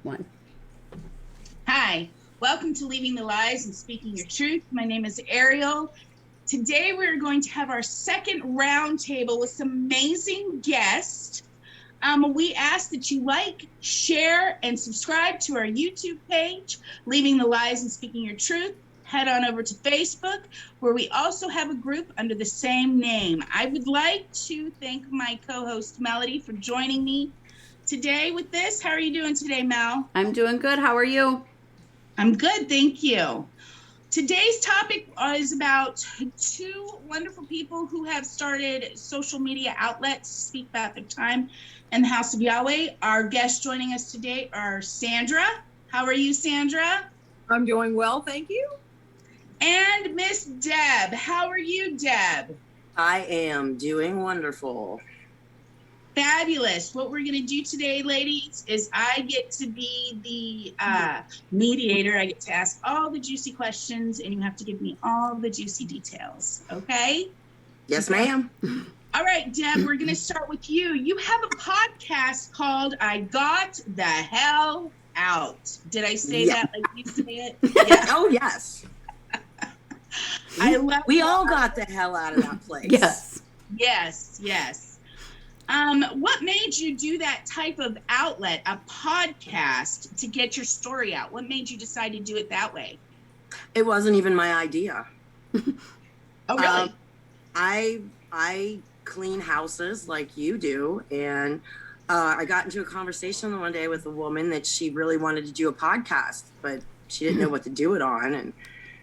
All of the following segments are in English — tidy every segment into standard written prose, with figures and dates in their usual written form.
one. Hi, welcome to Leaving the Lies and Speaking Your Truth. My name is Ariel. Today we're going to have our second roundtable with some amazing guests. We ask that you like, share, and subscribe to our YouTube page, Leaving the Lies and Speaking Your Truth. Head on over to Facebook, where we also have a group under the same name. I would like to thank my co-host Melody for joining me today with this. How are you doing today, Mel? I'm doing good. How are you? I'm good, thank you. Today's topic is about two wonderful people who have started social media outlets to speak about their time in the House of Yahweh. Our guests joining us today are Sandra. How are you, Sandra? I'm doing well, thank you. And Miss Deb. How are you, Deb? I am doing wonderful. Fabulous. What we're going to do today, ladies, is I get to be the mediator. I get to ask all the juicy questions, and you have to give me all the juicy details. Okay? Yes, ma'am. All right, Deb, we're going to start with you. You have a podcast called I Got the Hell Out. Did I say that like you say it? Yeah. Oh, yes. I love We all got the hell out of that place. Yes. What made you do that type of outlet, a podcast, to get your story out? What made you decide to do it that way? It wasn't even my idea. Oh, really? I clean houses like you do, and I got into a conversation one day with a woman that she really wanted to do a podcast, but she didn't know what to do it on. And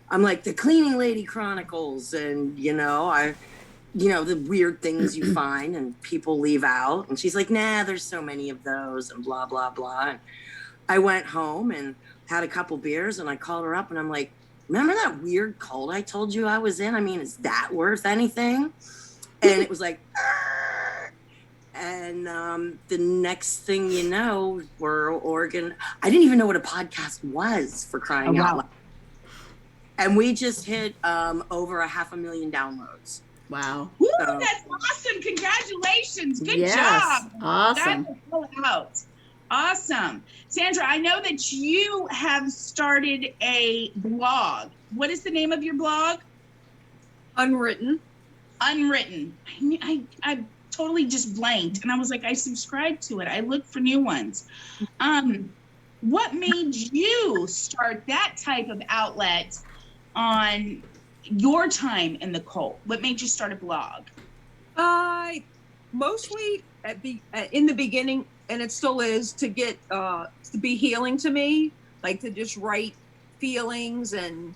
I'm like, the Cleaning Lady Chronicles, and the weird things you find and people leave out. And she's like, nah, there's so many of those, and blah, blah, blah. And I went home and had a couple beers, and I called her up, and I'm like, remember that weird cult I told you I was in? I mean, is that worth anything? And it was like, argh. And the next thing you know, I didn't even know what a podcast was, for crying out loud. And we just hit over 500,000 downloads. Wow. Woo, that's awesome. Congratulations. Good job. Awesome. Awesome. Sandra, I know that you have started a blog. What is the name of your blog? Unwritten. Unwritten. I totally just blanked, and I was like, I subscribed to it. I looked for new ones. What made you start that type of outlet on your time in the cult? What made you start a blog? Mostly in the beginning, and it still is, to get to be healing to me, like to just write feelings and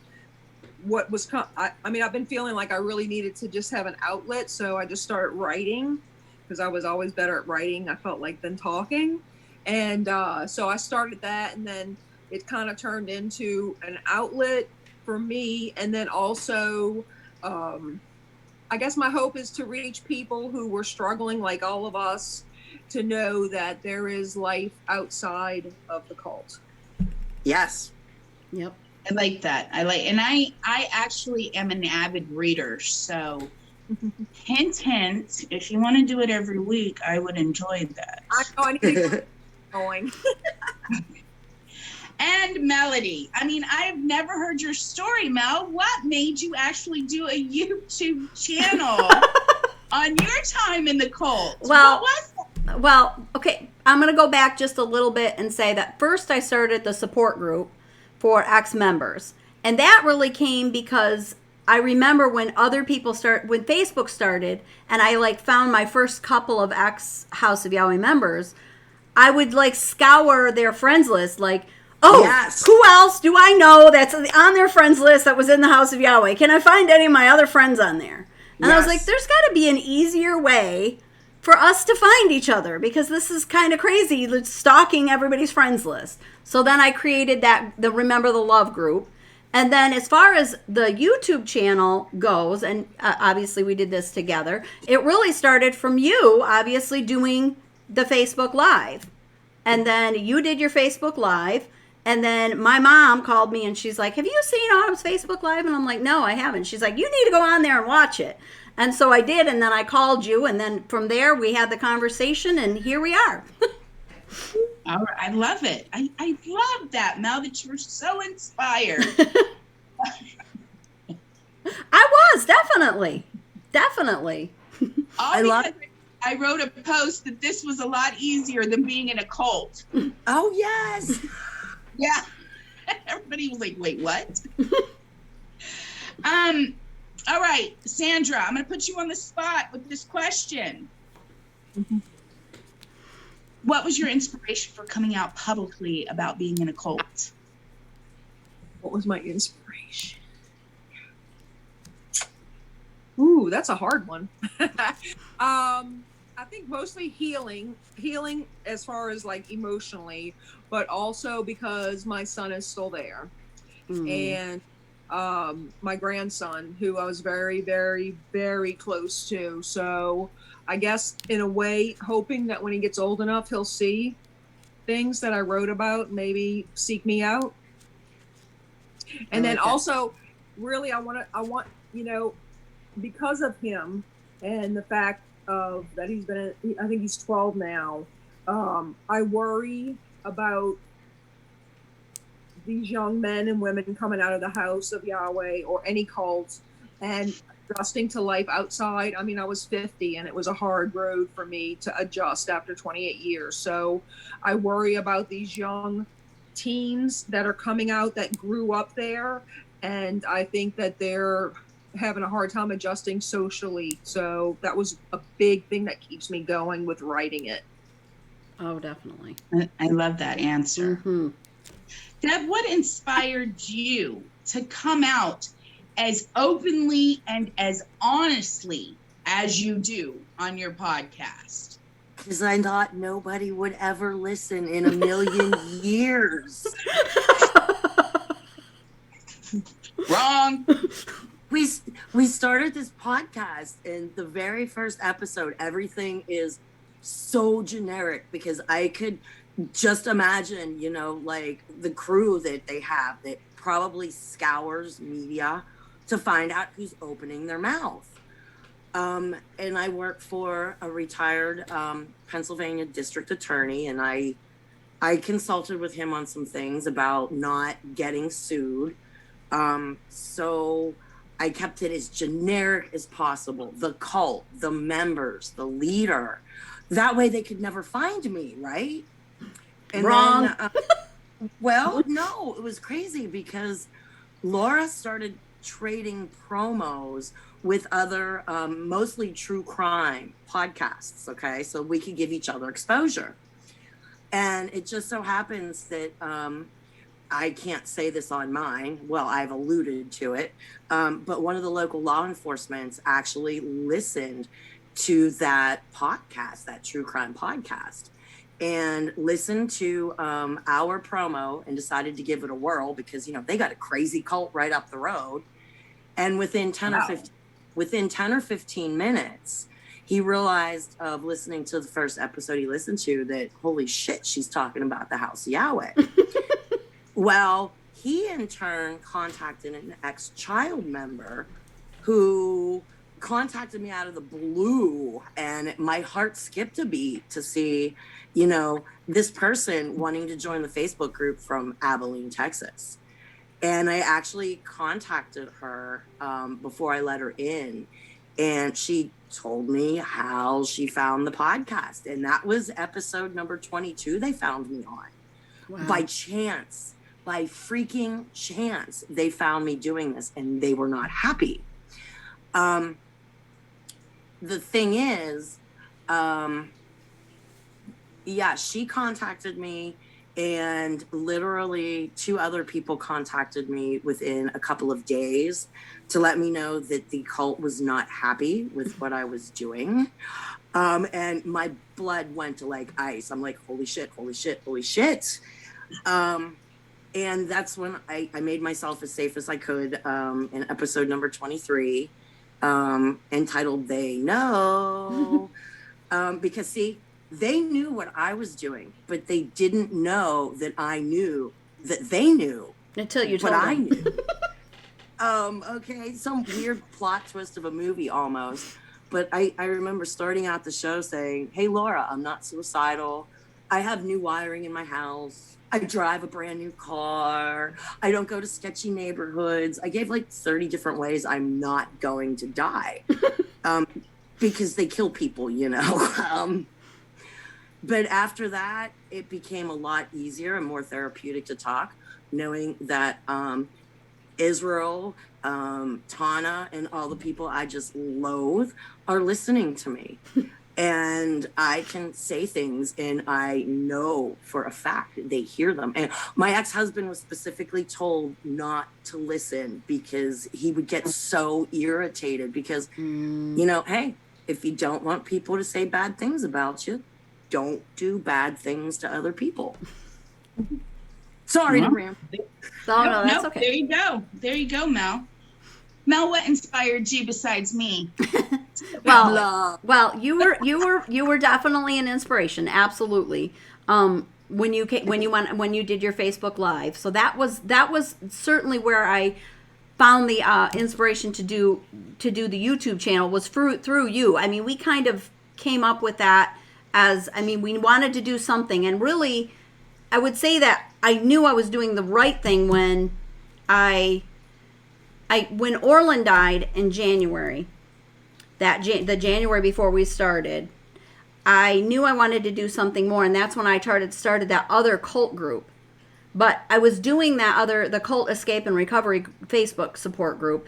what was I've been feeling like I really needed to just have an outlet, so I just started writing because I was always better at writing, I felt like, than talking. And so I started that, and then it kind of turned into an outlet for me. And then also I guess my hope is to reach people who were struggling like all of us, to know that there is life outside of the cult. Yes. Yep. I like that. And I actually am an avid reader, so hint, if you want to do it every week, I would enjoy that. I know I need to get going. And Melody, I mean, I've never heard your story, Mel. What made you actually do a YouTube channel on your time in the cult? Well, what was that? Well, okay, I'm going to go back just a little bit and say that first I started the support group for ex-members. And that really came because I remember when when Facebook started, and I found my first couple of ex-House of Yahweh members, I would scour their friends list, yes. Who else do I know that's on their friends list that was in the House of Yahweh? Can I find any of my other friends on there? And I was like, there's got to be an easier way for us to find each other, because this is kind of crazy, stalking everybody's friends list. So then I created the Remember the Love group. And then as far as the YouTube channel goes, and obviously we did this together, it really started from you, obviously, doing the Facebook Live. And then you did your Facebook Live. And then my mom called me and she's like, have you seen Autumn's Facebook Live? And I'm like, no, I haven't. She's like, you need to go on there and watch it. And so I did. And then I called you. And then from there we had the conversation, and here we are. All right. I love it. I love that, Mel, that you were so inspired. I was definitely. All I love. because I wrote a post that this was a lot easier than being in a cult. Oh yes. Yeah. Everybody was like, wait, what? All right, Sandra, I'm gonna put you on the spot with this question. Mhm. What was your inspiration for coming out publicly about being in a cult? What was my inspiration? Ooh, that's a hard one. I think mostly healing as far as like emotionally, but also because my son is still there. And my grandson, who I was very, very, very close to. So I guess in a way, hoping that when he gets old enough, he'll see things that I wrote about, maybe seek me out. And then also, really, I want, because of him and the fact of that I think he's 12 now. I worry about these young men and women coming out of the House of Yahweh or any cult and adjusting to life outside. I mean, I was 50 and it was a hard road for me to adjust after 28 years. So I worry about these young teens that are coming out that grew up there. And I think that they're having a hard time adjusting socially. So that was a big thing that keeps me going with writing it. Oh, definitely. I love that answer. Mm-hmm. Deb, what inspired you to come out as openly and as honestly as you do on your podcast? Because I thought nobody would ever listen in a million years. Wrong. We started this podcast, and the very first episode, everything is so generic because I could just imagine, like the crew that they have that probably scours media to find out who's opening their mouth. And I work for a retired Pennsylvania district attorney, and I consulted with him on some things about not getting sued. So I kept it as generic as possible. The cult, the members, the leader. That way they could never find me, right? And Wrong. Then, well, no, it was crazy because Laura started trading promos with other, mostly true crime podcasts. Okay. So we could give each other exposure. And it just so happens that, I can't say this on mine. Well, I've alluded to it. But one of the local law enforcement actually listened to that podcast, that true crime podcast, and listened to our promo and decided to give it a whirl because, they got a crazy cult right up the road. And within 10 or 15 minutes, he realized of listening to the first episode he listened to that, holy shit, she's talking about the House of Yahweh. Well, he in turn contacted an ex-child member who contacted me out of the blue, and my heart skipped a beat to see, this person wanting to join the Facebook group from Abilene, Texas. And I actually contacted her before I let her in, and she told me how she found the podcast. And that was episode number 22 they found me on. Wow. By chance. By freaking chance, they found me doing this, and they were not happy. The thing is, she contacted me, and literally 2 other people contacted me within a couple of days to let me know that the cult was not happy with what I was doing. And my blood went to like ice. I'm like, holy shit, holy shit, holy shit. And that's when I made myself as safe as I could in episode number 23, entitled They Know. Because, see, they knew what I was doing, but they didn't know that I knew that they knew. Until you told what them. I knew. Okay, some weird plot twist of a movie almost. But I remember starting out the show saying, hey, Laura, I'm not suicidal. I have new wiring in my house. I drive a brand new car. I don't go to sketchy neighborhoods. I gave like 30 different ways I'm not going to die. Because they kill people, you know. But after that, it became a lot easier and more therapeutic to talk, knowing that Israel, Tana, and all the people I just loathe are listening to me. And I can say things and I know for a fact they hear them. And my ex-husband was specifically told not to listen because he would get so irritated because, you know, hey, if you don't want people to say bad things about you, don't do bad things to other people. Sorry to rant. No, that's okay. There you go. There you go, Mel. Mel, what inspired you besides me? Well, you were definitely an inspiration. Absolutely. When you did your Facebook Live, so that was certainly where I found the inspiration to do the YouTube channel was through you. I mean, we kind of came up with that we wanted to do something, and really, I would say that I knew I was doing the right thing when when Orland died in January, the January before we started, I knew I wanted to do something more, and that's when I started that other cult group. But I was doing the Cult Escape and Recovery Facebook support group,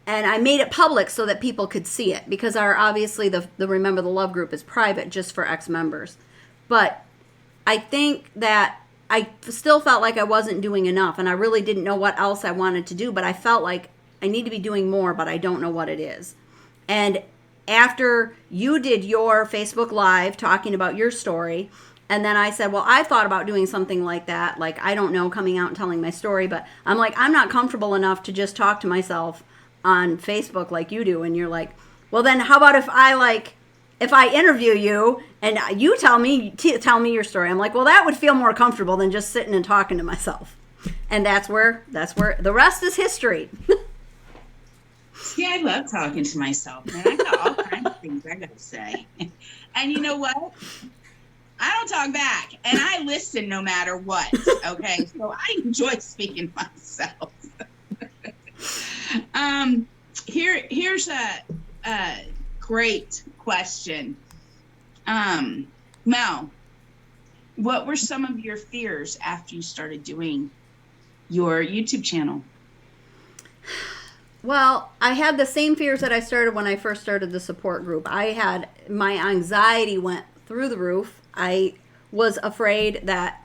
and I made it public so that people could see it, because obviously the Remember the Love group is private just for ex-members. But I think that I still felt like I wasn't doing enough, and I really didn't know what else I wanted to do, but I felt like I need to be doing more, but I don't know what it is. And after you did your Facebook Live talking about your story, and then I said, well, I thought about doing something like that, like, I don't know, coming out and telling my story, but I'm like, I'm not comfortable enough to just talk to myself on Facebook like you do. And you're like, well, then how about if I interview you and you tell me your story? I'm like, well, that would feel more comfortable than just sitting and talking to myself. And that's where the rest is history. See, I love talking to myself, man. I got all kinds of things I gotta say. And you know what? I don't talk back, and I listen no matter what. Okay, so I enjoy speaking myself. Here's a great question. Mel, what were some of your fears after you started doing your YouTube channel? Well, I had the same fears that I started when I first started the support group. My anxiety went through the roof. I was afraid that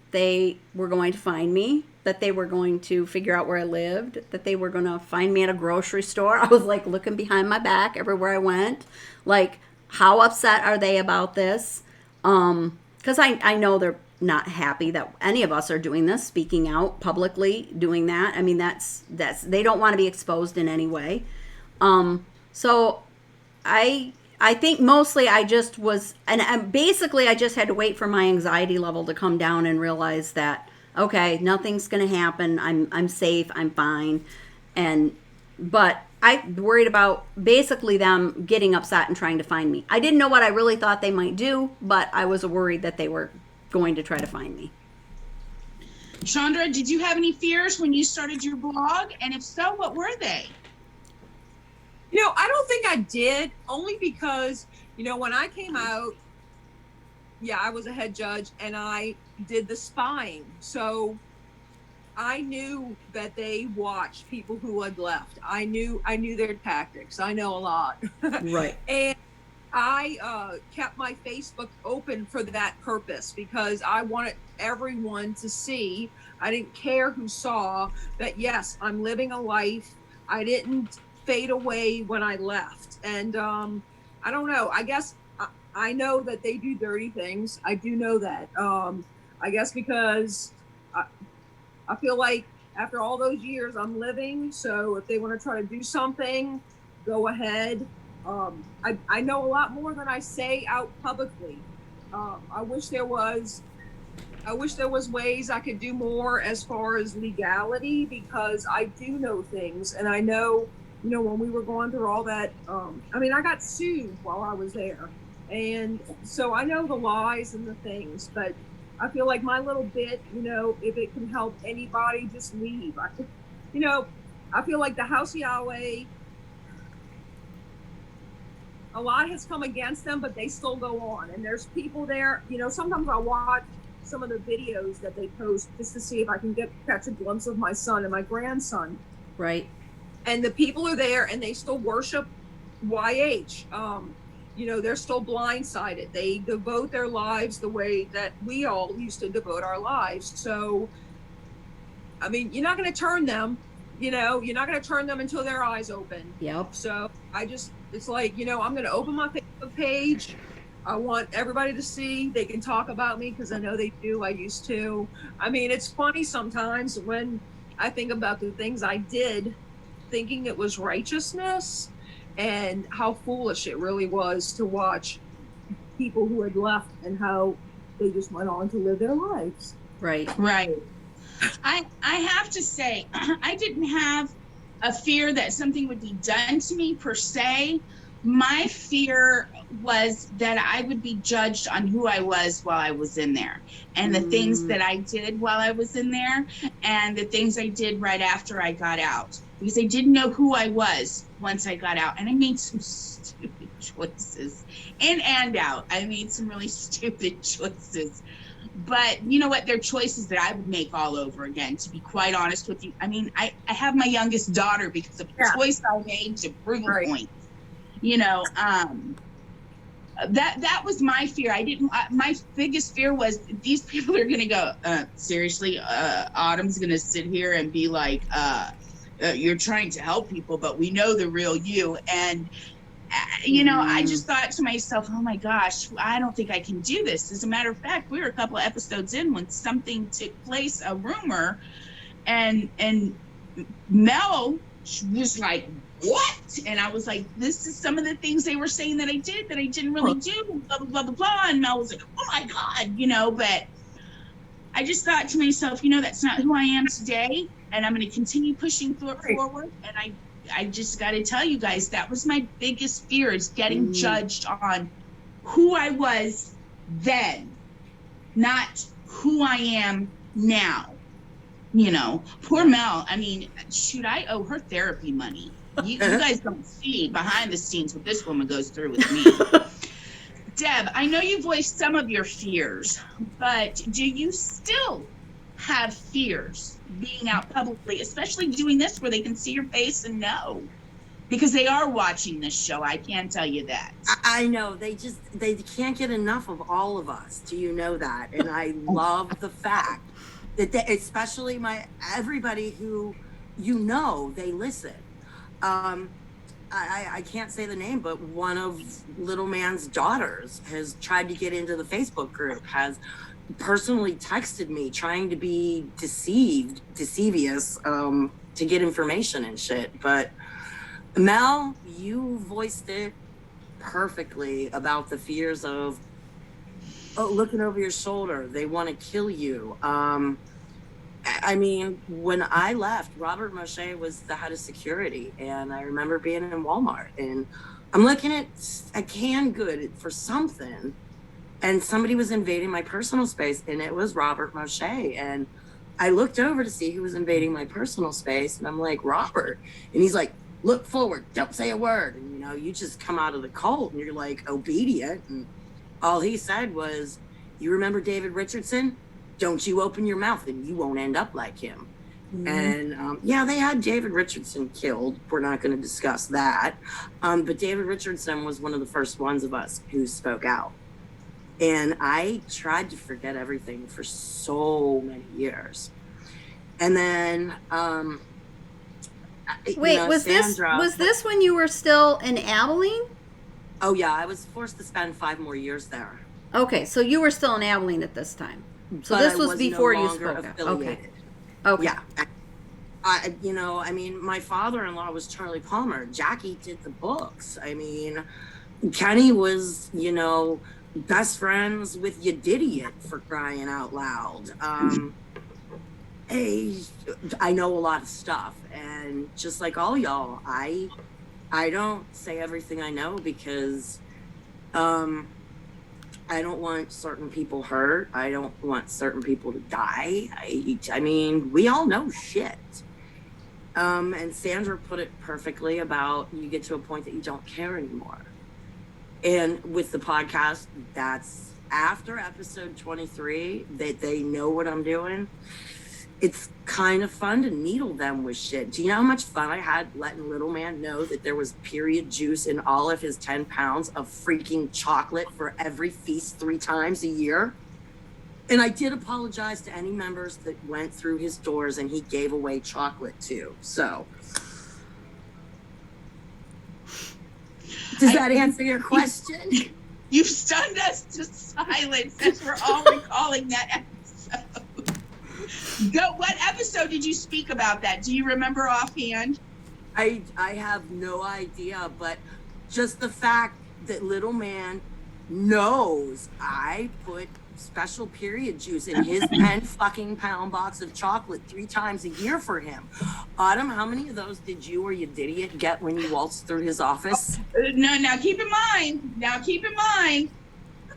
they were going to find me, that they were going to figure out where I lived, that they were going to find me at a grocery store. I was like looking behind my back everywhere I went. Like, how upset are they about this? Because I know they're not happy that any of us are doing this, speaking out publicly, doing that. I mean, that's they don't want to be exposed in any way. So I think mostly I just was, and basically I just had to wait for my anxiety level to come down and realize that, okay, nothing's going to happen. I'm safe. I'm fine. But I worried about basically them getting upset and trying to find me. I didn't know what I really thought they might do, but I was worried that they were going to try to find me. Sandra, did you have any fears when you started your blog? And if so, what were they? You know, I don't think I did, only because, you know, when I came out, yeah, I was a head judge and I did the spying. So I knew that they watched people who had left. I knew their tactics. I know a lot. Right. And I kept my Facebook open for that purpose, because I wanted everyone to see. I didn't care who saw that, yes, I'm living a life. I didn't fade away when I left. And I don't know, I guess I know that they do dirty things. I do know that. I guess because I feel like after all those years I'm living, so if they want to try to do something, go ahead. I know a lot more than I say out publicly. I wish there was ways I could do more as far as legality, because I do know things, and I know, you know, when we were going through all that, I mean, I got sued while I was there, And so I know the lies and the things, but I feel like my little bit, if it can help anybody, just leave. I feel like the House of Yahweh, a lot has come against them, but they still go on. And there's people there, sometimes I watch some of the videos that they post just to see if I can catch a glimpse of my son and my grandson. Right. And the people are there and they still worship YH. They're still blindsided. They devote their lives the way that we all used to devote our lives. So, I mean, you're not going to turn them, you're not going to turn them until their eyes open. Yep. So it's like, I'm going to open my Facebook page. I want everybody to see. They can talk about me because I know they do. I used to. I mean, it's funny sometimes when I think about the things I did thinking it was righteousness and how foolish it really was to watch people who had left and how they just went on to live their lives. Right. I have to say, I didn't have a fear that something would be done to me per se. My fear was that I would be judged on who I was while I was in there, and the things that I did while I was in there, and the things I did right after I got out, because I didn't know who I was once I got out. And I made some stupid choices in and out. I made some really stupid choices. But you know what? They're choices that I would make all over again, to be quite honest with you. I mean, I have my youngest daughter because of a choice I made to prove a point. That was my fear. My biggest fear was these people are going to go, seriously, Autumn's going to sit here and be like, you're trying to help people, but we know the real you. And I just thought to myself, oh my gosh, I don't think I can do this. As a matter of fact, we were a couple of episodes in when something took place, a rumor, and Mel was like, what? And I was like, this is some of the things they were saying that I did that I didn't really do, blah, blah, blah, blah, blah. And Mel was like, oh my God, but I just thought to myself, that's not who I am today. And I'm going to continue pushing forward. And I just got to tell you guys, that was my biggest fear, is getting judged on who I was then, not who I am now. Poor Mel. I mean, shoot, I owe her therapy money. You guys don't see behind the scenes what this woman goes through with me. Deb, I know you voiced some of your fears, but do you still have fears being out publicly, especially doing this where they can see your face and know? Because they are watching this show, I can tell you that. I know, they can't get enough of all of us. Do you know that? And I love the fact that especially everybody who they listen. I can't say the name, but one of Little Man's daughters has tried to get into the Facebook group, has personally texted me trying to be deceivious to get information and shit. But Mel, you voiced it perfectly about the fears of looking over your shoulder. They want to kill you. I mean, when I left, Robert Moshe was the head of security, and I remember being in Walmart, and I'm looking at a canned good for something, and somebody was invading my personal space, and it was Robert Moshe. And I looked over to see who was invading my personal space, and I'm like, Robert. And he's like, look forward, don't say a word. And, you just come out of the cult, and you're like obedient. And all he said was, you remember David Richardson? Don't you open your mouth and you won't end up like him. And they had David Richardson killed. We're not going to discuss that. But David Richardson was one of the first ones of us who spoke out. And I tried to forget everything for so many years. And then, wait, was this when you were still in Abilene? Oh yeah, I was forced to spend 5 more years there. Okay, so you were still in Abilene at this time. So this was before you spoke out. Okay. Yeah. I mean, my father-in-law was Charlie Palmer. Jackie did the books. I mean, Kenny was, best friends with Yedidiot, for crying out loud. I know a lot of stuff, and just like all y'all, I don't say everything I know because I don't want certain people hurt. I don't want certain people to die. I mean, we all know shit. And Sandra put it perfectly about you get to a point that you don't care anymore. And with the podcast, that's after episode 23, that they know what I'm doing. It's kind of fun to needle them with shit. Do you know how much fun I had letting little man know that there was period juice in all of his 10 pounds of freaking chocolate for every feast 3 times a year? And I did apologize to any members that went through his doors and he gave away chocolate to. So, does that answer your question? You've stunned us to silence as we're all recalling that episode. What episode did you speak about that? Do you remember offhand? I have no idea, but just the fact that little man knows I put special period juice in his 10 fucking pound box of chocolate 3 times a year for him. Autumn, how many of those did you or you idiot get when you waltzed through his office? Now keep in mind,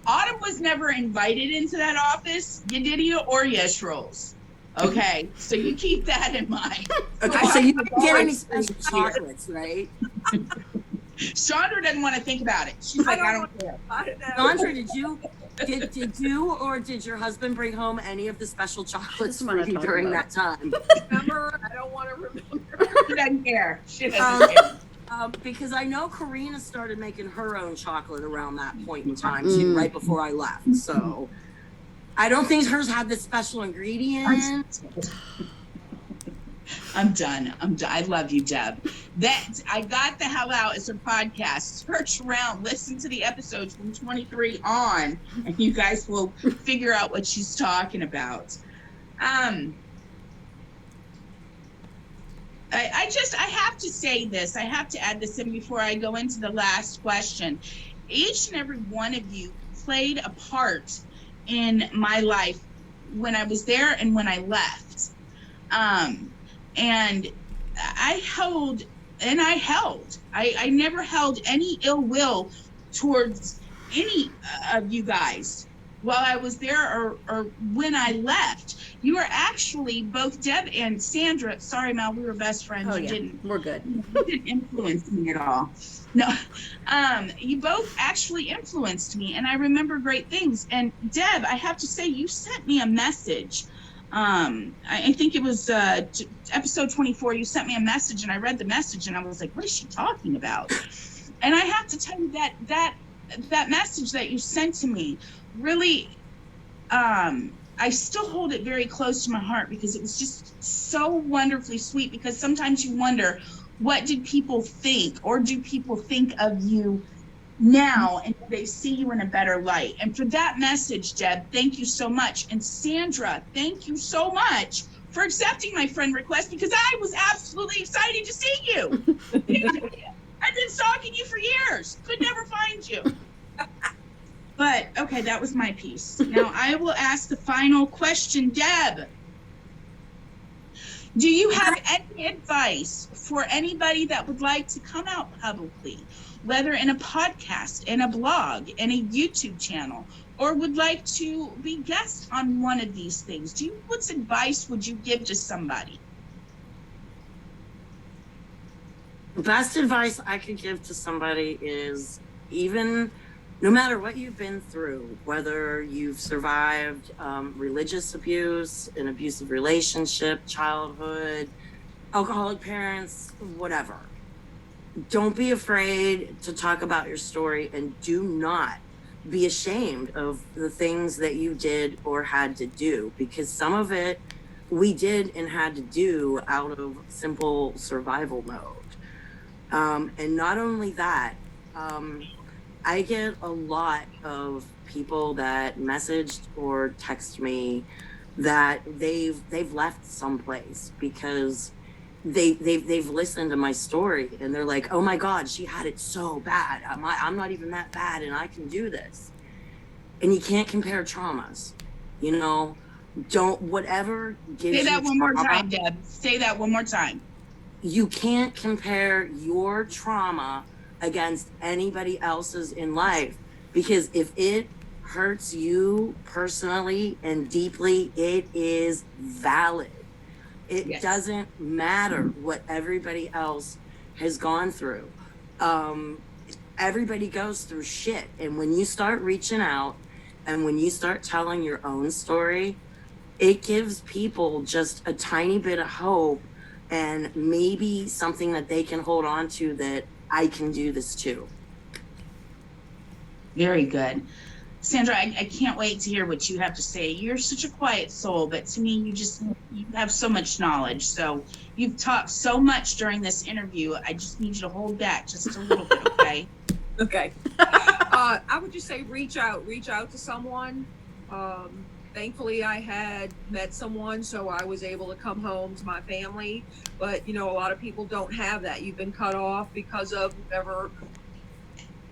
Autumn was never invited into that office, Yedidia or Yes Rolls. Okay, so you keep that in mind. Okay, so you didn't get any special chocolates, right? Sandra doesn't want to think about it. She's like, I don't care. Sandra, did you or did your husband bring home any of the special chocolates for you during that time? Remember? I don't want to remember. She doesn't care. She doesn't care. Because I know Karina started making her own chocolate around that point in time too, right before I left. So I don't think hers had the special ingredient. I'm done. I love you, Deb. I got the hell out as a podcast. Search around, listen to the episodes from 23 on, and you guys will figure out what she's talking about. I have to say this. I have to add this in before I go into the last question. Each and every one of you played a part in my life when I was there and when I left. And I never held any ill will towards any of you guys while I was there or when I left. You were actually, both Deb and Sandra, sorry Mel, we were best friends. Oh, you yeah. didn't, We're good. you didn't influence me at all. No, you both actually influenced me, and I remember great things. And Deb, I have to say, you sent me a message. I think it was episode 24. You sent me a message, and I read the message, and I was like, "What is she talking about?" And I have to tell you that message that you sent to me really, I still hold it very close to my heart because it was just so wonderfully sweet. Because sometimes you wonder, what did people think, or do people think of you now, and they see you in a better light? And for that message, Deb, thank you so much. And Sandra, thank you so much for accepting my friend request, because I was absolutely excited to see you. I've been stalking you for years, could never find you. But okay, that was my piece. Now I will ask the final question. Deb, do you have any advice for anybody that would like to come out publicly, whether in a podcast, in a blog, in a YouTube channel, or would like to be guest on one of these things? What advice would you give to somebody? The best advice I could give to somebody is, even no matter what you've been through, whether you've survived religious abuse, an abusive relationship, childhood, alcoholic parents, whatever, don't be afraid to talk about your story, and do not be ashamed of the things that you did or had to do, because some of it we did and had to do out of simple survival mode. And not only that, I get a lot of people that messaged or text me that they've left someplace because they've listened to my story, and they're like, oh my God, she had it so bad. I'm not even that bad, and I can do this. And you can't compare traumas, whatever gives you Say that one more trauma, time, Deb. Say that one more time. You can't compare your trauma against anybody else's in life, because if it hurts you personally and deeply, it is valid. It Yes. doesn't matter what everybody else has gone through. Everybody goes through shit. And when you start reaching out and when you start telling your own story, it gives people just a tiny bit of hope and maybe something that they can hold on to, that I can do this too. Very good. Sandra, I can't wait to hear what you have to say. You're such a quiet soul, but to me, you have so much knowledge. So you've talked so much during this interview. I just need you to hold back just a little bit, okay? Okay. I would just say reach out to someone. Thankfully, I had met someone, so I was able to come home to my family. But, a lot of people don't have that. You've been cut off because of whatever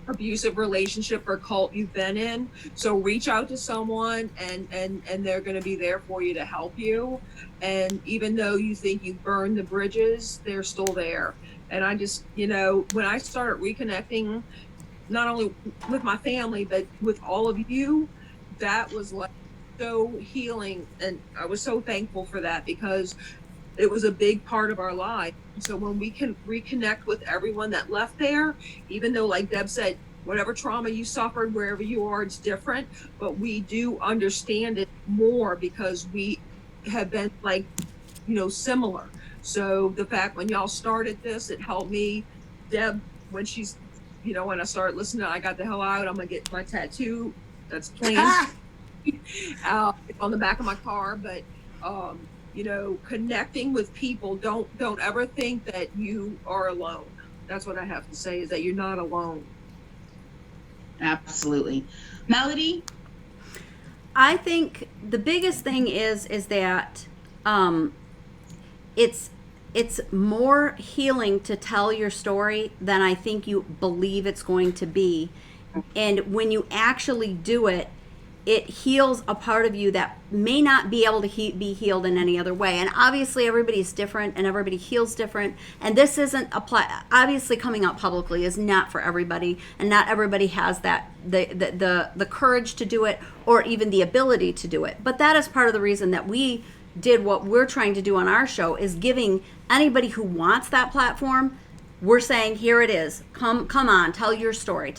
abusive relationship or cult you've been in. So reach out to someone, and they're going to be there for you to help you. And even though you think you've burned the bridges, they're still there. And I just, when I started reconnecting, not only with my family, but with all of you, that was like so healing. And I was so thankful for that, because it was a big part of our life. So when we can reconnect with everyone that left there, even though, like Deb said, whatever trauma you suffered, wherever you are, it's different, but we do understand it more because we have been similar. So the fact when y'all started this, it helped me. Deb, when she's, when I started listening, I got the hell out. I'm going to get my tattoo. That's planned on the back of my car. But, connecting with people, don't ever think that you are alone. That's what I have to say, is that you're not alone. Absolutely. Melody? I think the biggest thing is that it's more healing to tell your story than I think you believe it's going to be. And when you actually do it, it heals a part of you that may not be able to be healed in any other way. And obviously everybody's different and everybody heals different. And this isn't obviously coming out publicly is not for everybody, and not everybody has that the courage to do it, or even the ability to do it. But that is part of the reason that we did what we're trying to do on our show, is giving anybody who wants that platform. We're saying, here it is. Come on, tell your story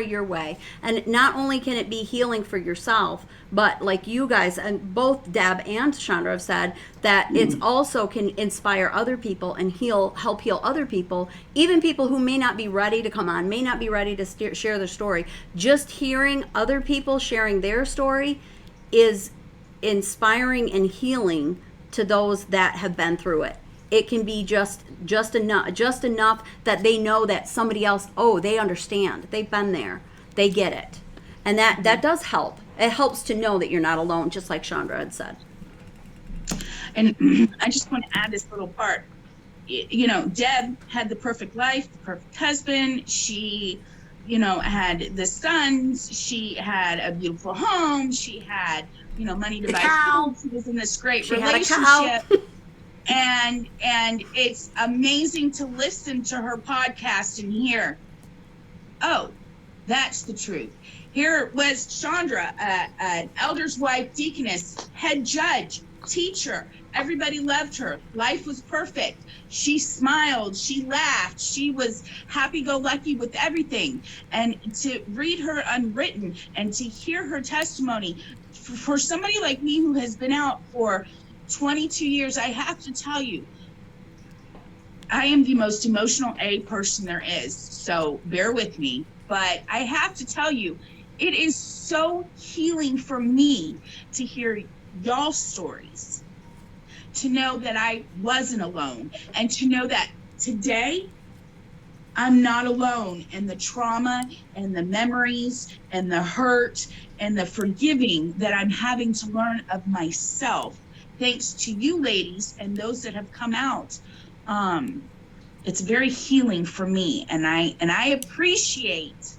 your way. And not only can it be healing for yourself, but like you guys, and both Deb and Sandra have said, that it's also can inspire other people and help heal other people, even people who may not be ready to come on, may not be ready to share their story. Just hearing other people sharing their story is inspiring and healing to those that have been through it. It can be just enough that they know that somebody else, they understand, they've been there, they get it. And that does help. It helps to know that you're not alone, just like Sandra had said. And I just want to add this little part. Deb had the perfect life, the perfect husband. She, had the sons. She had a beautiful home. She had, money to buy food. She was in this great relationship. And it's amazing to listen to her podcast and hear, that's the truth. Here was Sandra, an elder's wife, deaconess, head judge, teacher. Everybody loved her. Life was perfect. She smiled. She laughed. She was happy-go-lucky with everything. And to read her Unwritten and to hear her testimony, for somebody like me who has been out for 22 years, I have to tell you, I am the most emotional person there is. So bear with me. But I have to tell you, it is so healing for me to hear y'all's stories, to know that I wasn't alone, and to know that today I'm not alone in the trauma and the memories and the hurt and the forgiving that I'm having to learn of myself. Thanks to you ladies and those that have come out. It's very healing for me, and I appreciate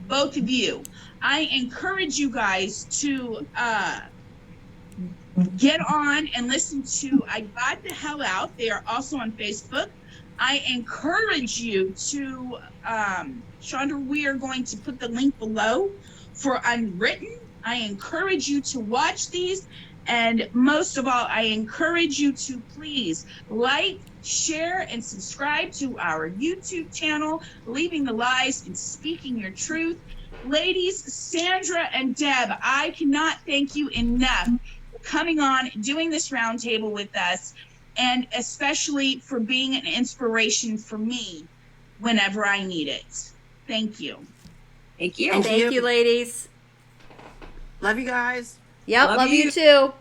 both of you. I encourage you guys to get on and listen to I Got the Hell Out. They are also on Facebook. I encourage you to, Chandra, we are going to put the link below for Unwritten. I encourage you to watch these. And most of all, I encourage you to please like, share, and subscribe to our YouTube channel, Leaving the Lies and Speaking Your Truth. Ladies, Sandra and Deb, I cannot thank you enough for coming on, doing this roundtable with us, and especially for being an inspiration for me whenever I need it. Thank you. Thank you. And Thank you, ladies. Love you guys. Yep, love you too.